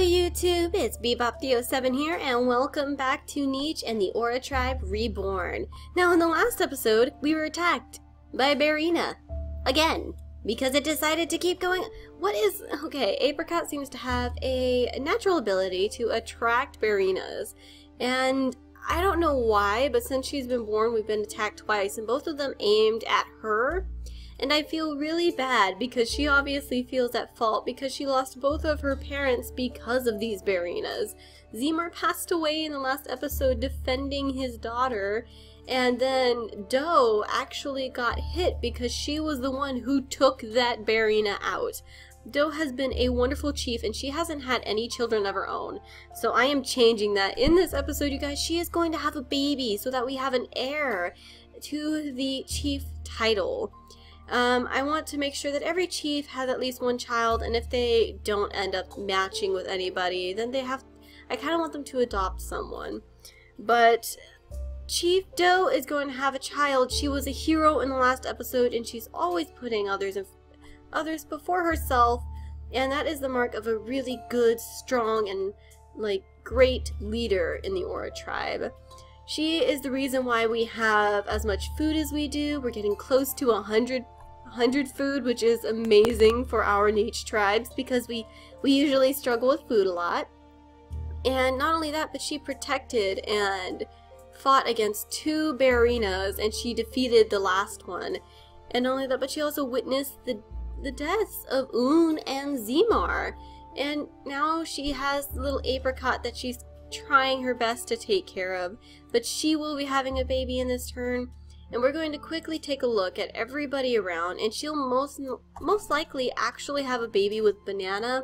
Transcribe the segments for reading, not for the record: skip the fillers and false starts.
YouTube, it's Bebop07 here, and welcome back to Niche and the Aura Tribe Reborn. Now, in the last episode, we were attacked by Barina. Again, because it decided to keep going. Okay, Apricot seems to have a natural ability to attract Barinas. And I don't know why, but since she's been born, we've been attacked twice, and both of them aimed at her. And I feel really bad because she obviously feels at fault because she lost both of her parents because of these Barinas. Zemar passed away in the last episode defending his daughter, and then Doe actually got hit because she was the one who took that Barina out. Doe has been a wonderful chief and she hasn't had any children of her own. So I am changing that. In this episode, you guys, she is going to have a baby so that we have an heir to the chief title. I want to make sure that every chief has at least one child, and if they don't end up matching with anybody, then I kind of want them to adopt someone. But Chief Doe is going to have a child. She was a hero in the last episode, and she's always putting others before herself, and that is the mark of a really good, strong, and great leader in the Aura tribe. She is the reason why we have as much food as we do. We're getting close to 100 food, which is amazing for our niche tribes because we usually struggle with food a lot. And not only that, but she protected and fought against 2 Barinas, and she defeated the last one. And not only that, but she also witnessed the deaths of Un and Zemar. And now she has little Apricot that she's trying her best to take care of, but she will be having a baby in this turn, and we're going to quickly take a look at everybody around, and she'll most likely actually have a baby with Banana,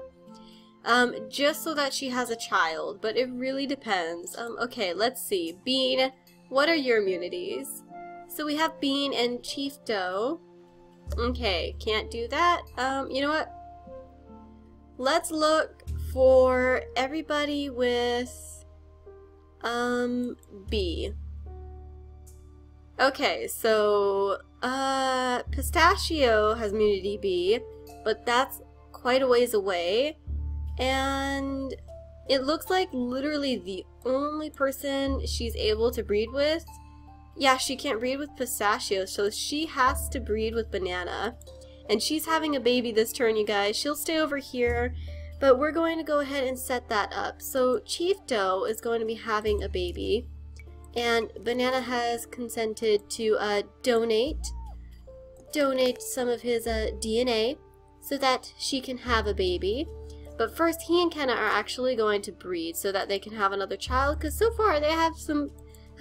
just so that she has a child, but it really depends. Okay, let's see. Bean, what are your immunities? So we have Bean and Chief Doe. Okay, can't do that. You know what? Let's look for everybody with B. Okay, so Pistachio has immunity B, but that's quite a ways away, and it looks like literally the only person she's able to breed with, yeah, she can't breed with Pistachio, so she has to breed with Banana, and she's having a baby this turn, you guys. She'll stay over here, but we're going to go ahead and set that up. So Chief Doe is going to be having a baby, and Banana has consented to donate some of his DNA so that she can have a baby. But first, he and Kenna are actually going to breed so that they can have another child, because so far they have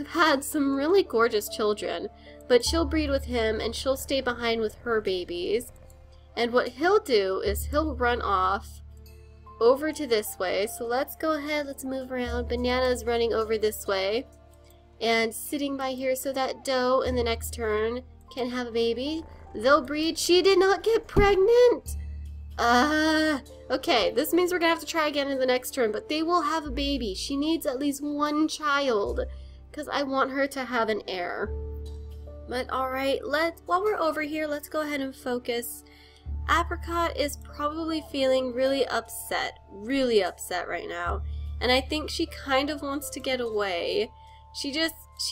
had some really gorgeous children. But she'll breed with him, and she'll stay behind with her babies. And what he'll do is he'll run off over to this way. So let's go ahead, let's move around. Banana's running over this way and sitting by here so that Doe in the next turn can have a baby. They'll breed. She did not get pregnant. Okay, this means we're gonna have to try again in the next turn, but they will have a baby. She needs at least one child because I want her to have an heir. But alright, while we're over here, let's go ahead and focus. Apricot is probably feeling really upset right now, and I think she kind of wants to get away. She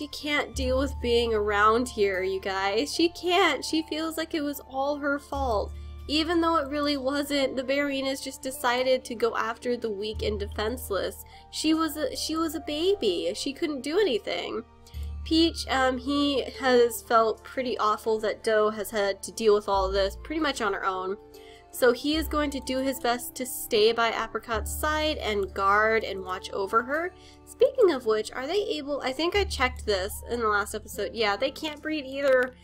can't deal with being around here, you guys. She can't. She feels like it was all her fault, even though it really wasn't. The Barinas just decided to go after the weak and defenseless. She was a baby. She couldn't do anything. Peach, he has felt pretty awful that Doe has had to deal with all of this pretty much on her own. So he is going to do his best to stay by Apricot's side and guard and watch over her. Speaking of which, are they able, I think I checked this in the last episode, yeah, they can't breed either.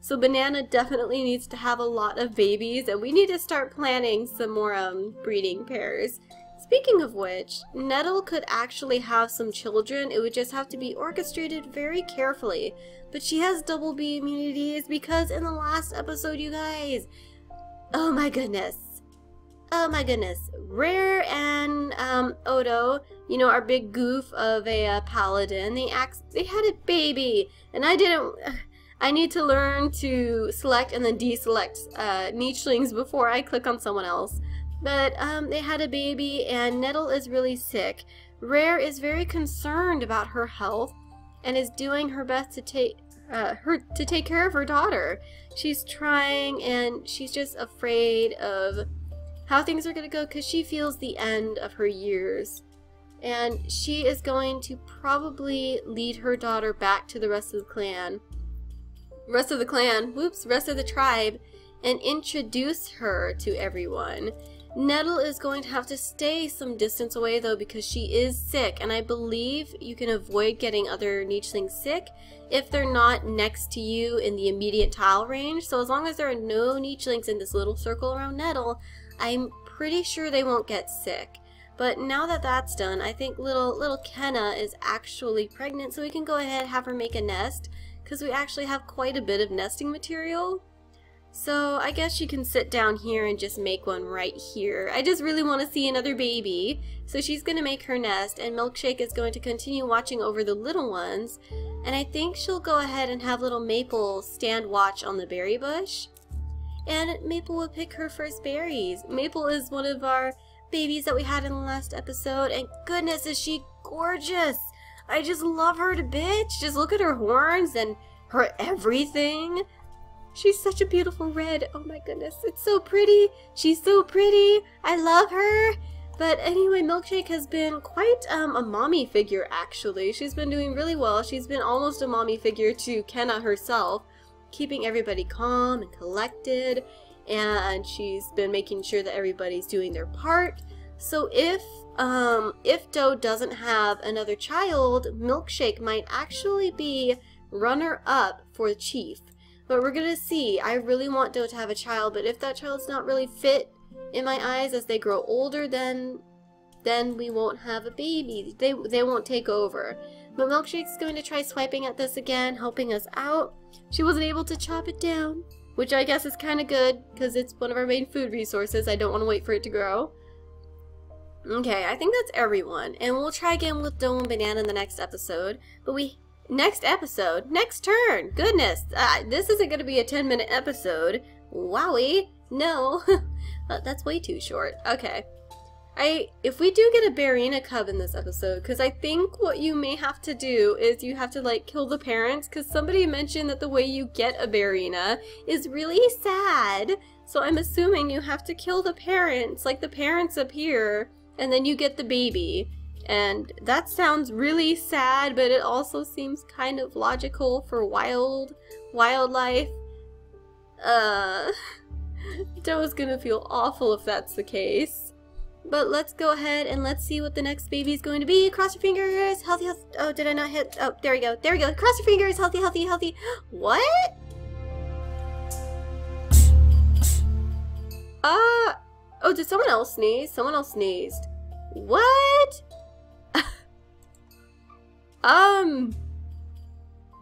So Banana definitely needs to have a lot of babies, and we need to start planning some more breeding pairs. Speaking of which, Nettle could actually have some children. It would just have to be orchestrated very carefully. But she has double B immunities because in the last episode, you guys, oh my goodness, Rare and Odo, you know, our big goof of a paladin, they had a baby, and I need to learn to select and then deselect nichelings before I click on someone else. But they had a baby, and Nettle is really sick. Rare is very concerned about her health and is doing her best to take care of her daughter. She's trying, and she's just afraid of how things are going to go because she feels the end of her years. And she is going to probably lead her daughter back to the rest of the clan. Rest of the tribe, and introduce her to everyone. Nettle is going to have to stay some distance away though because she is sick, and I believe you can avoid getting other nichelings sick if they're not next to you in the immediate tile range. So as long as there are no nichelings in this little circle around Nettle, I'm pretty sure they won't get sick. But now that that's done, I think little Kenna is actually pregnant, so we can go ahead and have her make a nest because we actually have quite a bit of nesting material. So I guess she can sit down here and just make one right here. I just really want to see another baby. So she's going to make her nest, and Milkshake is going to continue watching over the little ones. And I think she'll go ahead and have little Maple stand watch on the berry bush. And Maple will pick her first berries. Maple is one of our babies that we had in the last episode, and goodness is she gorgeous. I just love her to bits. Just look at her horns and her everything. She's such a beautiful red. Oh my goodness, it's so pretty. She's so pretty. I love her. But anyway, Milkshake has been quite a mommy figure actually. She's been doing really well. She's been almost a mommy figure to Kenna herself, keeping everybody calm and collected, and she's been making sure that everybody's doing their part. So if Doe doesn't have another child, Milkshake might actually be runner-up for Chief. But we're gonna see. I really want Doe to have a child, but if that child's not really fit in my eyes as they grow older, then we won't have a baby. They won't take over. But Milkshake's going to try swiping at this again, helping us out. She wasn't able to chop it down, which I guess is kind of good because it's one of our main food resources. I don't want to wait for it to grow. Okay, I think that's everyone, and we'll try again with Doe and Banana in the next episode. But next turn. Goodness, this isn't going to be a 10-minute episode. Wowie, no, that's way too short. Okay, if we do get a Barina cub in this episode, because I think what you may have to do is you have to like kill the parents, because somebody mentioned that the way you get a Barina is really sad. So I'm assuming you have to kill the parents, like the parents appear, and then you get the baby. And that sounds really sad, but it also seems kind of logical for wildlife. Doe's gonna feel awful if that's the case. But let's go ahead and let's see what the next baby is going to be. Cross your fingers, healthy, healthy. Oh, did I not hit? Oh, there we go. There we go. Cross your fingers, healthy, healthy, healthy. What? Oh, did someone else sneeze? Someone else sneezed. What?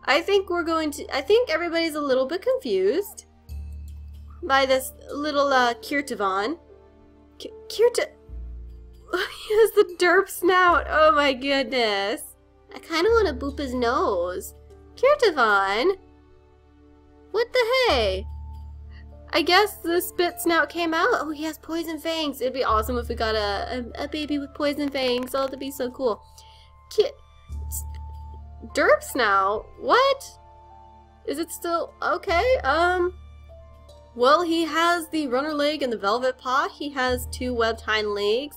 I think everybody's a little bit confused by this little, Kirtavan. Kirta... He has the derp snout. Oh my goodness. I kind of want to boop his nose. Kirtavan? What the hey? I guess the spit snout came out. Oh, he has poison fangs. It'd be awesome if we got a baby with poison fangs. Oh, that'd be so cool. Derp snout? What? Is it still okay? Well, he has the runner leg and the velvet paw. He has 2 webbed hind legs.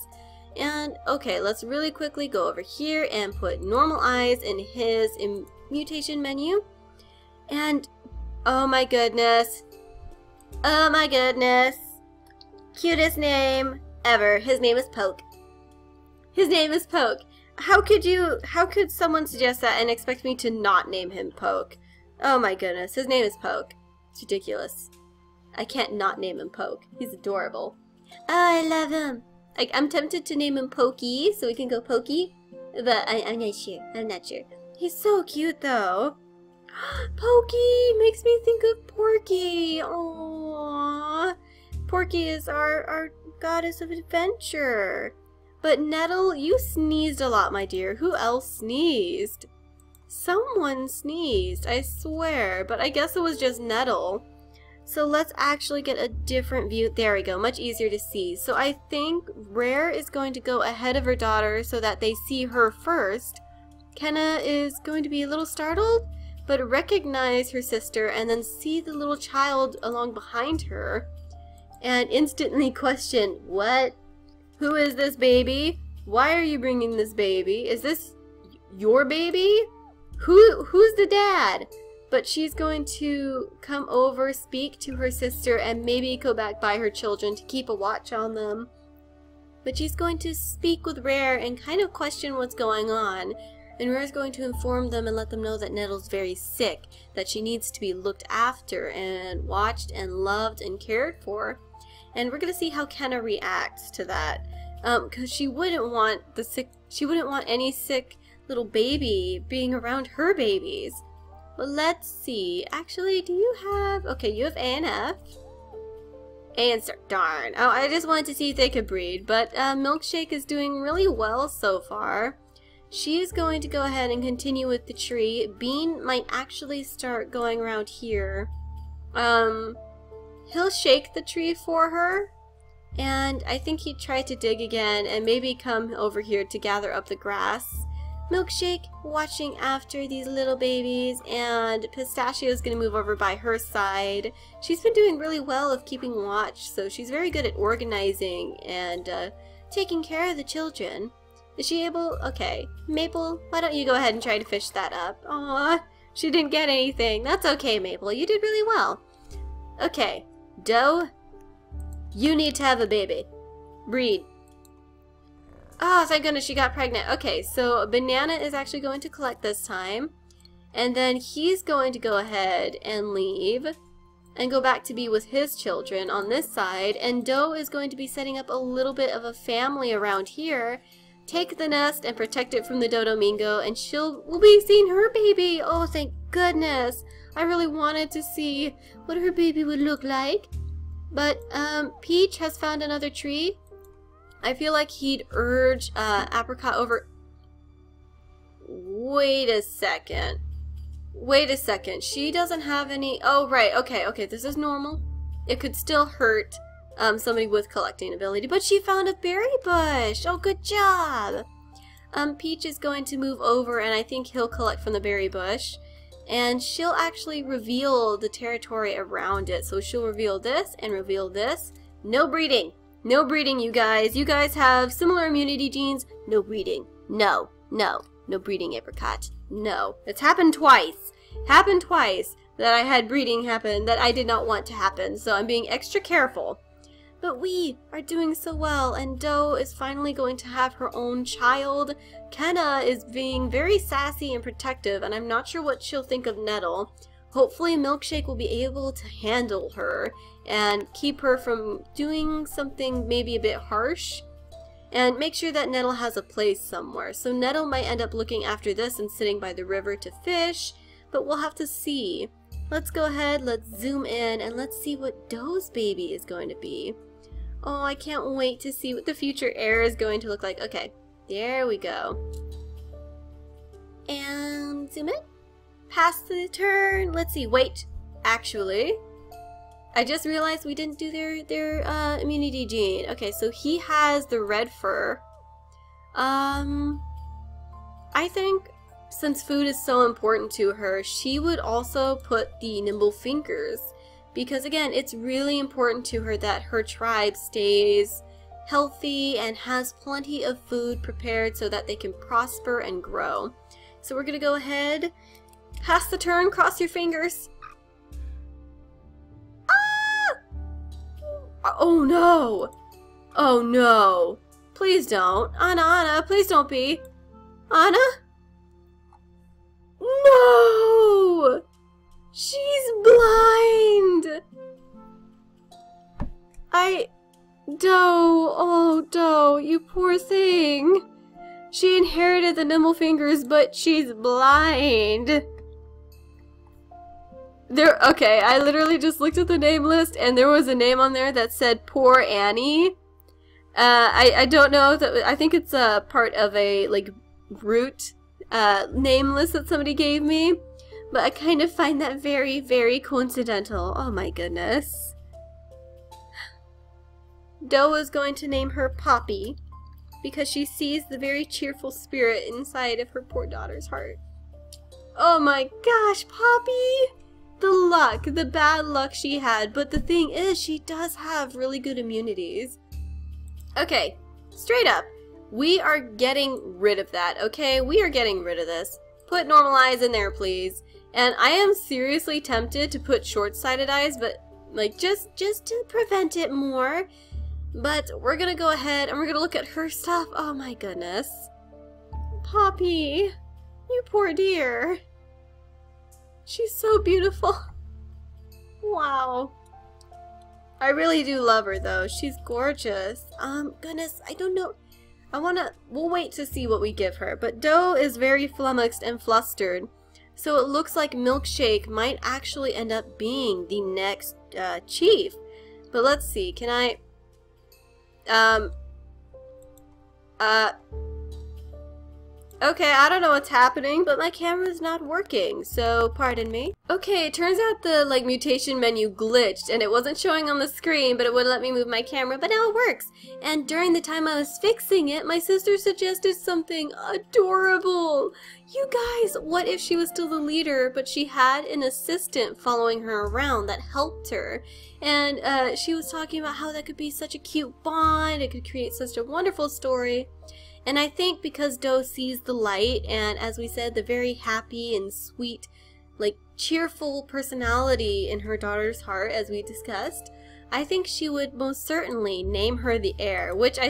And okay, let's really quickly go over here and put normal eyes in his mutation menu. And oh my goodness. Oh my goodness. Cutest name ever. His name is Poke. His name is Poke. How could someone suggest that and expect me to not name him Poke? Oh my goodness. His name is Poke. It's ridiculous. I can't not name him Poke. He's adorable. Oh, I love him. I'm tempted to name him Pokey so we can go Pokey, but I'm not sure. I'm not sure. He's so cute though. Pokey makes me think of Porky. Aww. Porky is our goddess of adventure. But Nettle, you sneezed a lot, my dear. Who else sneezed? Someone sneezed, I swear, but I guess it was just Nettle. So let's actually get a different view. There we go, much easier to see. So I think Rare is going to go ahead of her daughter so that they see her first. Kenna is going to be a little startled, but recognize her sister and then see the little child along behind her and instantly question, what? Who is this baby? Why are you bringing this baby? Is this your baby? Who's the dad? But she's going to come over, speak to her sister, and maybe go back by her children to keep a watch on them. But she's going to speak with Rare and kind of question what's going on. And Rare's going to inform them and let them know that Nettle's very sick, that she needs to be looked after and watched and loved and cared for. And we're going to see how Kenna reacts to that. Because she wouldn't want any sick little baby being around her babies. But let's see. Actually, do you have... Okay, you have A and F. A and start. Darn. Oh, I just wanted to see if they could breed. But Milkshake is doing really well so far. She is going to go ahead and continue with the tree. Bean might actually start going around here. He'll shake the tree for her. And I think he tried to dig again and maybe come over here to gather up the grass. Milkshake watching after these little babies, and Pistachio's gonna move over by her side. She's been doing really well of keeping watch, so she's very good at organizing and taking care of the children. Is she able? Okay. Maple, why don't you go ahead and try to fish that up? Aw, she didn't get anything. That's okay, Maple. You did really well. Okay. Doe, you need to have a baby. Breed. Oh, thank goodness she got pregnant. Okay, so Banana is actually going to collect this time. And then he's going to go ahead and leave and go back to be with his children on this side. And Doe is going to be setting up a little bit of a family around here. Take the nest and protect it from the Dodomingo, and we'll be seeing her baby. Oh, thank goodness. I really wanted to see what her baby would look like. But Peach has found another tree. I feel like he'd urge Apricot over... Wait a second. Wait a second. She doesn't have any... Oh, right. Okay, okay. This is normal. It could still hurt somebody with collecting ability. But she found a berry bush. Oh, good job. Peach is going to move over, and I think he'll collect from the berry bush. And she'll actually reveal the territory around it. So she'll reveal this and reveal this. No breeding. No breeding, you guys. You guys have similar immunity genes. No breeding. No. No. No breeding, Apricot. No. It's happened twice. Happened twice that I had breeding happen that I did not want to happen. So I'm being extra careful. But we are doing so well, and Doe is finally going to have her own child. Kenna is being very sassy and protective, and I'm not sure what she'll think of Nettle. Hopefully Milkshake will be able to handle her and keep her from doing something maybe a bit harsh, and make sure that Nettle has a place somewhere. So Nettle might end up looking after this and sitting by the river to fish, but we'll have to see. Let's go ahead, let's zoom in, and let's see what Doe's baby is going to be. Oh, I can't wait to see what the future heir is going to look like. Okay, there we go. And zoom in. Pass the turn. Let's see. Wait. Actually, I just realized we didn't do their immunity gene. Okay, so he has the red fur. I think since food is so important to her, she would also put the nimble fingers. Because again, it's really important to her that her tribe stays healthy and has plenty of food prepared so that they can prosper and grow. So we're going to go ahead, pass the turn, cross your fingers. Ah! Oh no! Oh no! Please don't. Anna, please don't be. Anna? No! She's blind! Doe, oh Doe, you poor thing. She inherited the nimble fingers, but she's blind. Okay, I literally just looked at the name list and there was a name on there that said Poor Annie. I don't know, I think it's a part of a, like, root name list that somebody gave me. But I kind of find that very, very coincidental. Oh my goodness. Doe is going to name her Poppy because she sees the very cheerful spirit inside of her poor daughter's heart. Oh my gosh, Poppy! The luck, the bad luck she had, but the thing is, she does have really good immunities. Okay, straight up, we are getting rid of that, okay? We are getting rid of this. Put normal eyes in there, please. And I am seriously tempted to put short-sighted eyes, but like just to prevent it more. But we're gonna go ahead and we're gonna look at her stuff. Oh my goodness. Poppy, you poor dear. She's so beautiful. Wow. I really do love her though. She's gorgeous. Goodness, I don't know. We'll wait to see what we give her. But Doe is very flummoxed and flustered. So it looks like Milkshake might actually end up being the next chief. But let's see, can I... Okay, I don't know what's happening, but my camera's not working, so pardon me. Okay, it turns out the, like, mutation menu glitched, and it wasn't showing on the screen, but it wouldn't let me move my camera, but now it works. And during the time I was fixing it, my sister suggested something adorable. You guys, what if she was still the leader, but she had an assistant following her around that helped her? And she was talking about how that could be such a cute bond, it could create such a wonderful story. And I think because Doe sees the light and, as we said, the very happy and sweet, like, cheerful personality in her daughter's heart, as we discussed, I think she would most certainly name her the heir, which I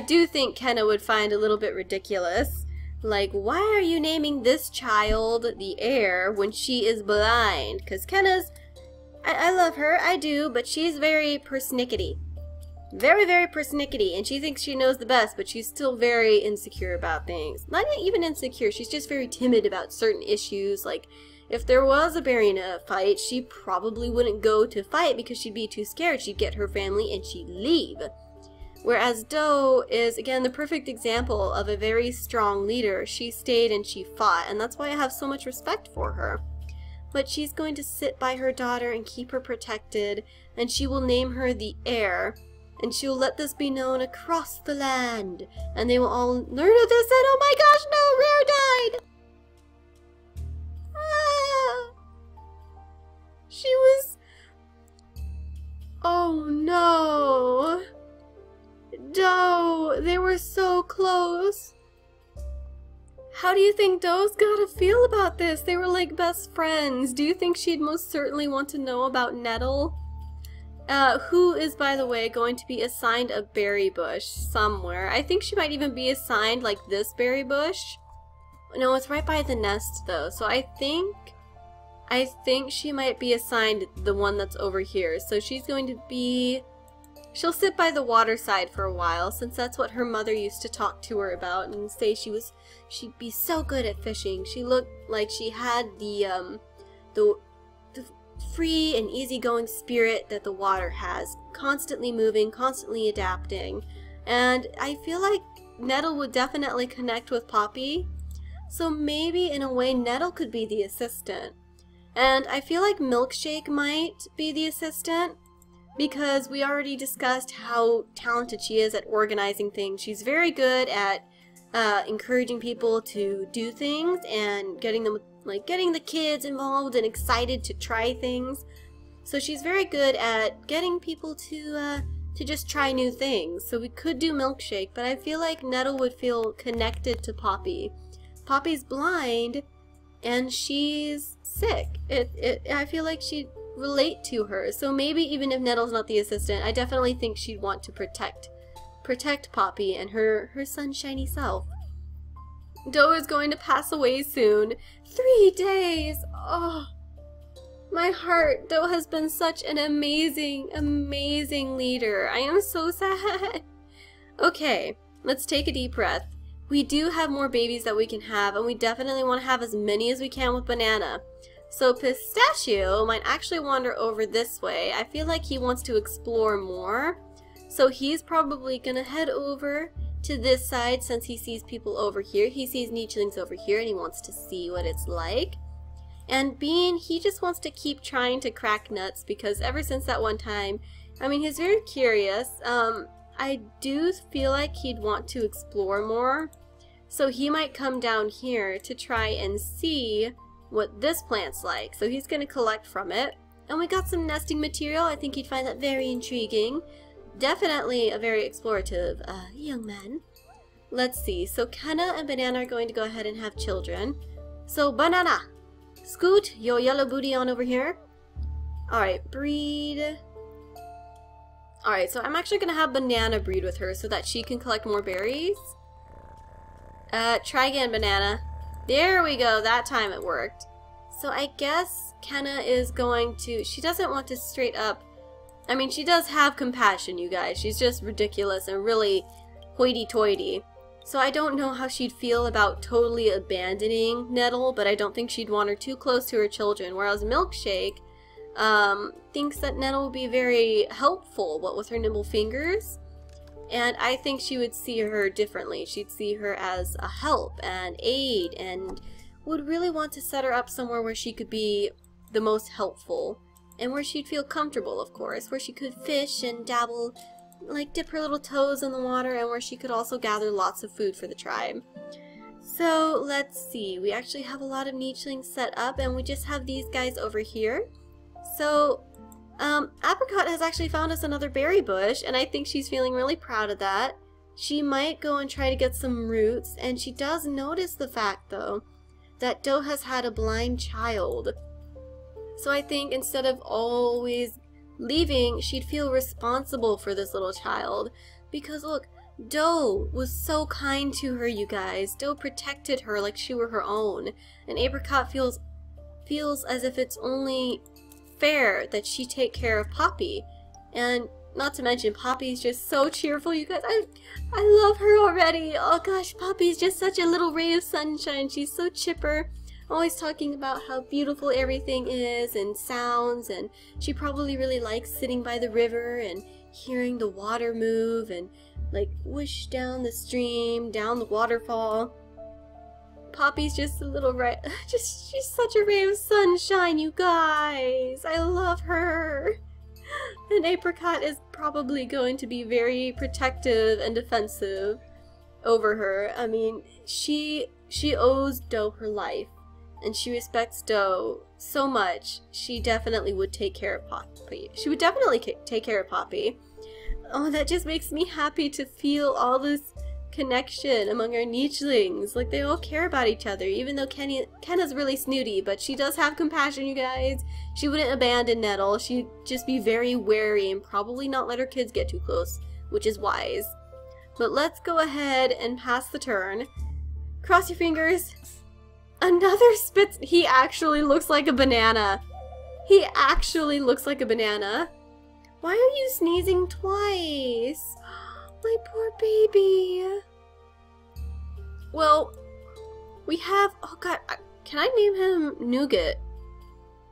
do think Kenna would find a little bit ridiculous. Like, why are you naming this child the heir when she is blind? Because Kenna's, I love her, I do, but she's very persnickety. Very, very persnickety, and she thinks she knows the best, but she's still very insecure about things. Not even insecure, she's just very timid about certain issues. Like, if there was a Barina fight, she probably wouldn't go to fight because she'd be too scared. She'd get her family and she'd leave. Whereas Doe is, again, the perfect example of a very strong leader. She stayed and she fought, and that's why I have so much respect for her. But she's going to sit by her daughter and keep her protected, and she will name her the heir. And she will let this be known across the land. And they will all learn of this and oh my gosh, no, Rare died! Ah! She was... Oh no! Doe, they were so close. How do you think Doe's gotta feel about this? They were like best friends. Do you think she'd most certainly want to know about Nettle? Who is, by the way, going to be assigned a berry bush somewhere. I think she might even be assigned, like, this berry bush. No, it's right by the nest, though, so I think she might be assigned the one that's over here. So she's going to be... She'll sit by the water side for a while, since that's what her mother used to talk to her about and say she'd be so good at fishing. She looked like she had the free and easygoing spirit that the water has, constantly moving, constantly adapting. And I feel like Nettle would definitely connect with Poppy, so maybe in a way Nettle could be the assistant. And I feel like Milkshake might be the assistant because we already discussed how talented she is at organizing things. She's very good at encouraging people to do things and getting the kids involved and excited to try things. So she's very good at getting people to just try new things. So we could do Milkshake, but I feel like Nettle would feel connected to Poppy. Poppy's blind and she's sick. I feel like she'd relate to her. So maybe even if Nettle's not the assistant, I definitely think she'd want to protect Poppy and her sunshiny self. Doe is going to pass away soon. 3 days! Oh, my heart. Doe has been such an amazing, amazing leader. I am so sad. Okay, let's take a deep breath. We do have more babies that we can have, and we definitely want to have as many as we can with Banana. So Pistachio might actually wander over this way. I feel like he wants to explore more. So he's probably gonna head over to this side since he sees people over here. He sees Nichelings over here and he wants to see what it's like. And Bean, he just wants to keep trying to crack nuts because ever since that one time, I mean, he's very curious. I do feel like he'd want to explore more. So he might come down here to try and see what this plant's like. So he's going to collect from it. And we got some nesting material. I think he'd find that very intriguing. Definitely a very explorative young man. Let's see. So Kenna and Banana are going to go ahead and have children. So Banana, scoot your yellow booty on over here. Alright, breed. Alright, so I'm actually going to have Banana breed with her so that she can collect more berries. Try again, Banana. There we go. That time it worked. So I guess Kenna is going to... She doesn't want to straight up... I mean, she does have compassion, you guys. She's just ridiculous and really hoity-toity. So I don't know how she'd feel about totally abandoning Nettle, but I don't think she'd want her too close to her children. Whereas Milkshake thinks that Nettle would be very helpful, what with her nimble fingers. And I think she would see her differently. She'd see her as a help and aid and would really want to set her up somewhere where she could be the most helpful. And where she'd feel comfortable, of course. Where she could fish and dabble, like dip her little toes in the water, and where she could also gather lots of food for the tribe. So let's see. We actually have a lot of nichelings set up, and we just have these guys over here. So Apricot has actually found us another berry bush, and I think she's feeling really proud of that. She might go and try to get some roots, and she does notice the fact, though, that Doe has had a blind child. So I think instead of always leaving, she'd feel responsible for this little child. Because look, Doe was so kind to her, you guys. Doe protected her like she were her own. And Apricot feels as if it's only fair that she take care of Poppy. And not to mention, Poppy's just so cheerful, you guys. I love her already. Oh gosh, Poppy's just such a little ray of sunshine. She's so chipper. Always talking about how beautiful everything is and sounds, and she probably really likes sitting by the river and hearing the water move and like whoosh down the stream, down the waterfall. Poppy's just a little she's such a ray of sunshine, you guys. I love her. And Apricot is probably going to be very protective and defensive over her. I mean, she owes Doe her life, and she respects Doe so much. She definitely would take care of Poppy. She would definitely take care of Poppy. Oh, that just makes me happy to feel all this connection among our nichelings. Like, they all care about each other, even though Kenna's really snooty, but she does have compassion, you guys. She wouldn't abandon Nettle. She'd just be very wary and probably not let her kids get too close, which is wise. But let's go ahead and pass the turn. Cross your fingers. Another spitz. He actually looks like a banana. He actually looks like a banana. Why are you sneezing twice? My poor baby. Well, we have... Oh god, can I name him Nougat?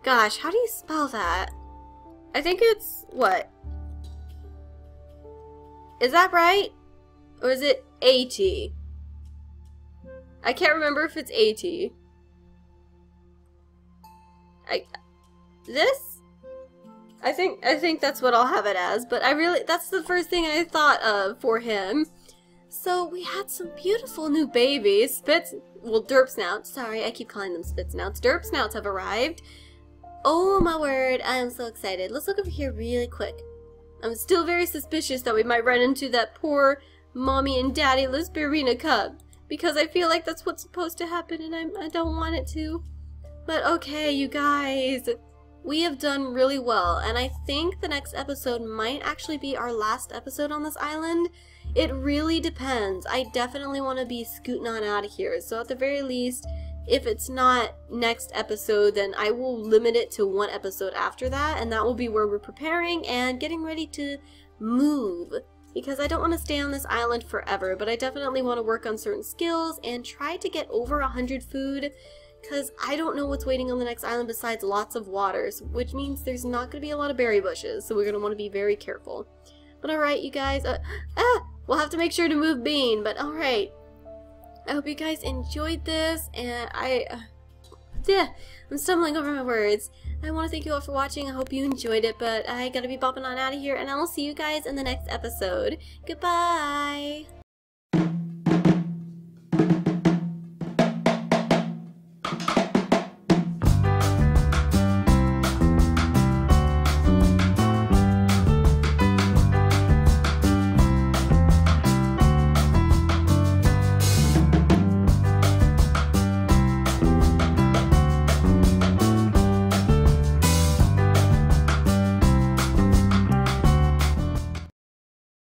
Gosh, how do you spell that? I think it's... what? Is that right? Or is it A-T? I can't remember if it's A-T. I think that's what I'll have it as, but that's the first thing I thought of for him. So we had some beautiful new babies. Derp Snouts. Sorry, I keep calling them Spit Snouts. Derp Snouts have arrived. Oh my word, I am so excited. Let's look over here really quick. I'm still very suspicious that we might run into that poor mommy and daddy-less Barina cub, because I feel like that's what's supposed to happen and I don't want it to. But okay, you guys. We have done really well, and I think the next episode might actually be our last episode on this island. It really depends. I definitely want to be scooting on out of here, so at the very least, if it's not next episode, then I will limit it to one episode after that, and that will be where we're preparing and getting ready to move. Because I don't want to stay on this island forever, but I definitely want to work on certain skills and try to get over 100 food. Because I don't know what's waiting on the next island besides lots of waters, which means there's not going to be a lot of berry bushes, so we're going to want to be very careful. But alright, you guys, we'll have to make sure to move Bean, but alright. I hope you guys enjoyed this, and I'm stumbling over my words. I want to thank you all for watching. I hope you enjoyed it, but I gotta be bopping on out of here, and I will see you guys in the next episode. Goodbye!